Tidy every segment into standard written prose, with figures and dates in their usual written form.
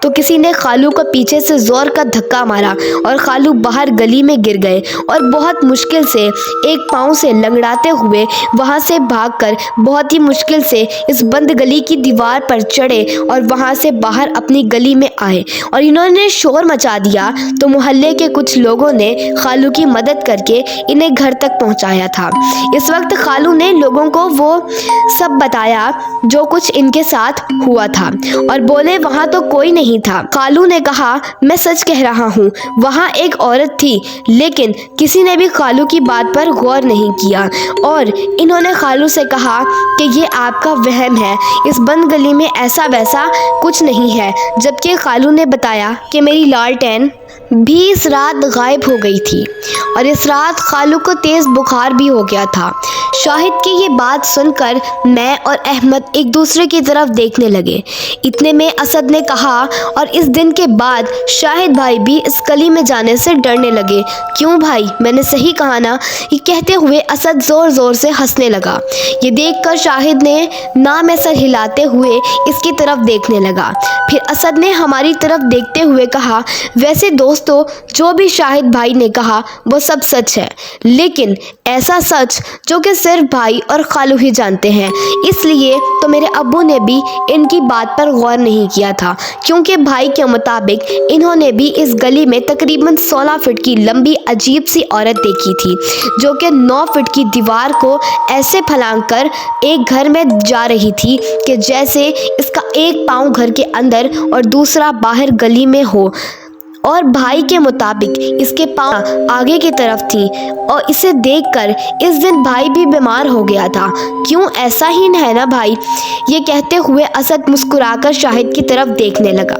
तो किसी ने खालू को पीछे से जोर का धक्का मारा और खालू बाहर गली में गिर गए और बहुत मुश्किल से एक पाँव से लंगड़ाते हुए वहां से भागकर बहुत ही मुश्किल से इस बंद गली की दीवार पर चढ़े और वहां से बाहर अपनी गली में आए और इन्होंने शोर मचा दिया। तो मोहल्ले के कुछ लोगों ने खालू की मदद करके इन्हें घर तक पहुंचाया था। इस वक्त खालू ने लोगों को वो सब बताया जो कुछ इनके साथ हुआ था और बोले वहां तो कोई नहीं था। खालू ने कहा मैं सच कह रहा हूँ, वहां एक औरत थी, लेकिन किसी ने भी खालू की बात पर गौर नहीं किया और इन्होंने खालू से कहा कि ये आपका वहम है, इस बंद गली में ऐसा वैसा कुछ नहीं है। जबकि खालू ने बताया कि मेरी लालटेन भी इस रात गायब हो गई थी और इस रात खालू को तेज़ बुखार भी हो गया था। शाहिद की ये बात सुनकर मैं और अहमद एक दूसरे की तरफ देखने लगे। इतने में असद ने कहा और इस दिन के बाद शाहिद भाई भी इस गली में जाने से डरने लगे। क्यों भाई, मैंने सही कहा ना? ये कहते हुए असद ज़ोर ज़ोर से हंसने लगा। ये देखकर शाहिद ने ना में सर हिलाते हुए इसकी तरफ देखने लगा। फिर असद ने हमारी तरफ देखते हुए कहा वैसे दोस्तों जो भी शाहिद भाई ने कहा वो सब सच है, लेकिन ऐसा सच जो कि सिर्फ भाई और खालू ही जानते हैं। इसलिए तो मेरे अब्बू ने भी इनकी बात पर गौर नहीं किया था, क्योंकि भाई के मुताबिक इन्होंने भी इस गली में तकरीबन 16 फीट की लंबी अजीब सी औरत देखी थी जो कि 9 फीट की दीवार को ऐसे फलांग कर एक घर में जा रही थी कि जैसे इसका एक पाँव घर के अंदर और दूसरा बाहर गली में हो। और भाई के मुताबिक इसके पाँव आगे की तरफ थी और इसे देखकर इस दिन भाई भी बीमार हो गया था। क्यों, ऐसा ही है ना भाई? ये कहते हुए असद मुस्कुराकर शाहिद की तरफ देखने लगा।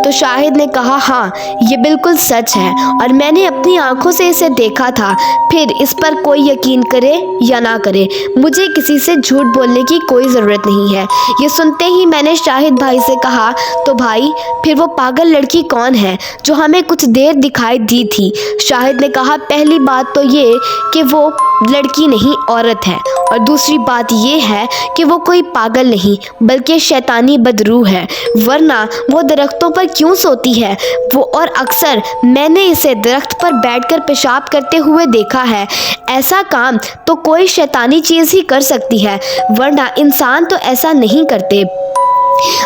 तो शाहिद ने कहा हाँ, ये बिल्कुल सच है और मैंने अपनी आंखों से इसे देखा था। फिर इस पर कोई यकीन करे या ना करे, मुझे किसी से झूठ बोलने की कोई ज़रूरत नहीं है। ये सुनते ही मैंने शाहिद भाई से कहा तो भाई फिर वो पागल लड़की कौन है जो हमें कुछ देर दिखाई दी थी? शाहिद ने कहा पहली बात तो ये कि वो लड़की नहीं औरत है और दूसरी बात ये है कि वो कोई पागल नहीं बल्कि शैतानी बदरूह है, वरना वो दरख्तों पर क्यों सोती है वो? और अक्सर मैंने इसे दरख्त पर बैठकर पेशाब करते हुए देखा है। ऐसा काम तो कोई शैतानी चीज़ ही कर सकती है, वरना इंसान तो ऐसा नहीं करते।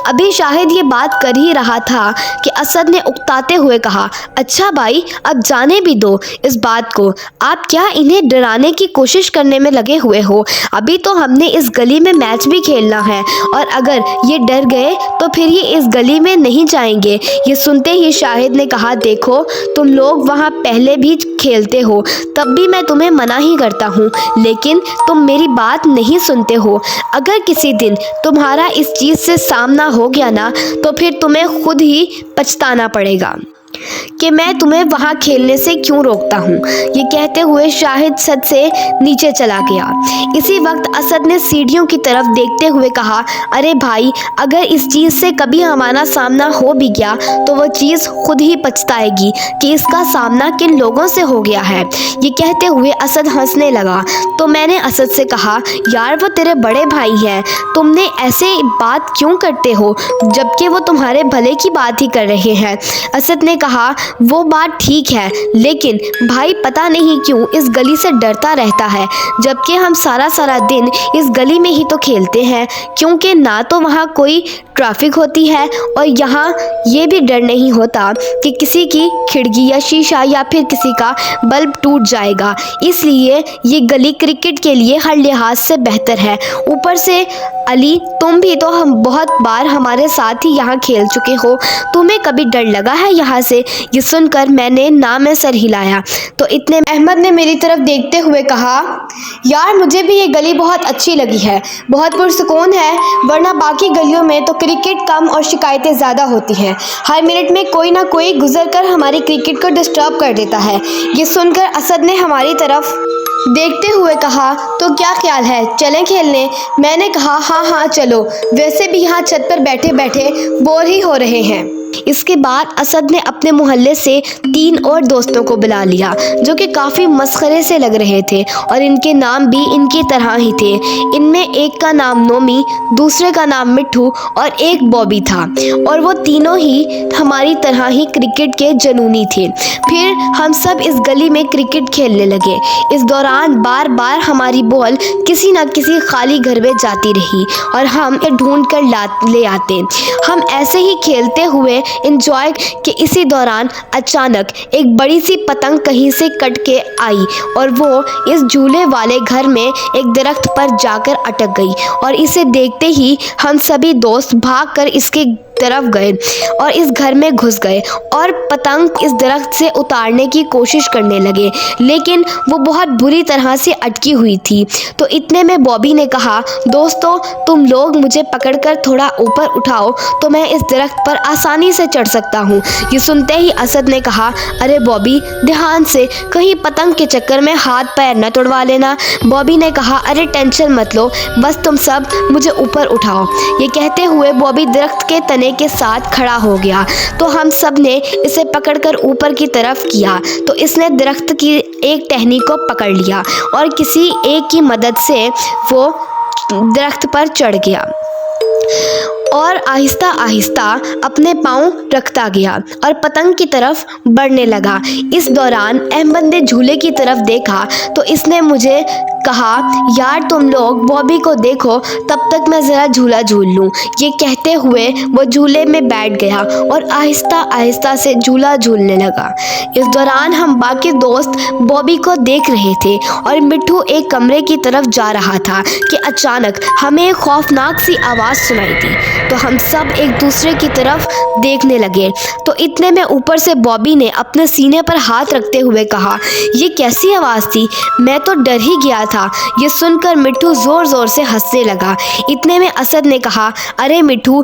अभी शाहिद ये बात कर ही रहा था कि असद ने उकताते हुए कहा अच्छा भाई अब जाने भी दो इस बात को, आप क्या इन्हें डराने की कोशिश करने में लगे हुए हो? अभी तो हमने इस गली में मैच भी खेलना है और अगर ये डर गए तो फिर ये इस गली में नहीं जाएंगे। ये सुनते ही शाहिद ने कहा देखो तुम लोग वहाँ पहले भी खेलते हो, तब भी मैं तुम्हें मना ही करता हूँ, लेकिन तुम मेरी बात नहीं सुनते हो। अगर किसी दिन तुम्हारा इस चीज़ से सामना हो गया ना तो फिर तुम्हें खुद ही पछताना पड़ेगा कि मैं तुम्हें वहाँ खेलने से क्यों रोकता हूँ। ये कहते हुए शाहिद छत से नीचे चला गया। इसी वक्त असद ने सीढ़ियों की तरफ देखते हुए कहा अरे भाई अगर इस चीज़ से कभी हमारा सामना हो भी गया तो वो चीज़ खुद ही पछताएगी कि इसका सामना किन लोगों से हो गया है। ये कहते हुए असद हंसने लगा। तो मैंने असद से कहा यार वो तेरे बड़े भाई हैं, तुमने ऐसे बात क्यों करते हो जबकि वो तुम्हारे भले की बात ही कर रहे हैं। असद ने कहा वो बात ठीक है, लेकिन भाई पता नहीं क्यों इस गली से डरता रहता है, जबकि हम सारा सारा दिन इस गली में ही तो खेलते हैं, क्योंकि ना तो वहाँ कोई ट्रैफिक होती है और यहाँ ये भी डर नहीं होता कि किसी की खिड़की या शीशा या फिर किसी का बल्ब टूट जाएगा। इसलिए ये गली क्रिकेट के लिए हर लिहाज से बेहतर है। ऊपर से अली तुम भी तो हम बहुत बार हमारे साथ ही यहाँ खेल चुके हो, तुम्हें कभी डर लगा है यहाँ से? ये सुनकर मैंने ना में सर हिलाया। तो इतने अहमद ने मेरी तरफ देखते हुए कहा यार मुझे भी ये गली बहुत अच्छी लगी है, बहुत पुरसुकून है, वरना बाकी गलियों में तो क्रिकेट कम और शिकायतें ज़्यादा होती हैं। हर मिनट में कोई ना कोई गुजर कर हमारी क्रिकेट को डिस्टर्ब कर देता है। ये सुनकर असद ने हमारी तरफ देखते हुए कहा तो क्या ख्याल है चलें खेलने? मैंने कहा हाँ हाँ चलो, वैसे भी यहाँ छत पर बैठे बैठे बोर ही हो रहे हैं। इसके बाद असद ने अपने मोहल्ले से 3 और दोस्तों को बुला लिया जो कि काफ़ी मस्खरे से लग रहे थे और इनके नाम भी इनकी तरह ही थे। इनमें एक का नाम नोमी, दूसरे का नाम मिट्ठू और एक बॉबी था और वो तीनों ही हमारी तरह ही क्रिकेट के जुनूनी थे। फिर हम सब इस गली में क्रिकेट खेलने लगे। इस दौरान बार बार हमारी बॉल किसी न किसी खाली घर में जाती रही और हम ढूंढ कर ले आते। हम ऐसे ही खेलते हुए एंजॉय के इसी दौरान अचानक एक बड़ी सी पतंग कहीं से कट के आई और वो इस झूले वाले घर में एक दरख्त पर जाकर अटक गई और इसे देखते ही हम सभी दोस्त भागकर इसके तरफ गए और इस घर में घुस गए और पतंग इस दरख्त से उतारने की कोशिश करने लगे, लेकिन वो बहुत बुरी तरह से अटकी हुई थी। तो इतने में बॉबी ने कहा, दोस्तों तुम लोग मुझे पकड़कर थोड़ा ऊपर उठाओ तो मैं इस दरख्त पर आसानी से चढ़ सकता हूँ। ये सुनते ही असद ने कहा, अरे बॉबी ध्यान से, कहीं पतंग के चक्कर में हाथ पैर न तोड़वा लेना। बॉबी ने कहा, अरे टेंशन मत लो, बस तुम सब मुझे ऊपर उठाओ। ये कहते हुए बॉबी दरख्त के तने के साथ खड़ा हो गया तो हम सब ने इसे पकड़कर ऊपर की तरफ किया तो इसने दरख्त की एक टहनी को पकड़ लिया और किसी एक की मदद से वो दरख्त पर चढ़ गया और आहिस्ता आहिस्ता अपने पाँव रखता गया और पतंग की तरफ बढ़ने लगा। इस दौरान अहमद ने झूले की तरफ देखा तो इसने मुझे कहा, यार तुम लोग बॉबी को देखो, तब तक मैं ज़रा झूला झूल लूँ। ये कहते हुए वो झूले में बैठ गया और आहिस्ता आहिस्ता से झूला झूलने लगा। इस दौरान हम बाकी दोस्त बॉबी को देख रहे थे और मिट्ठू एक कमरे की तरफ जा रहा था कि अचानक हमें एक खौफनाक सी आवाज़ सुनाई दी तो हम सब एक दूसरे की तरफ देखने लगे। तो इतने में ऊपर से बॉबी ने अपने सीने पर हाथ रखते हुए कहा, ये कैसी आवाज़ थी, मैं तो डर ही गया था। ये सुनकर मिट्ठू ज़ोर ज़ोर से हंसने लगा। इतने में असद ने कहा, अरे मिट्ठू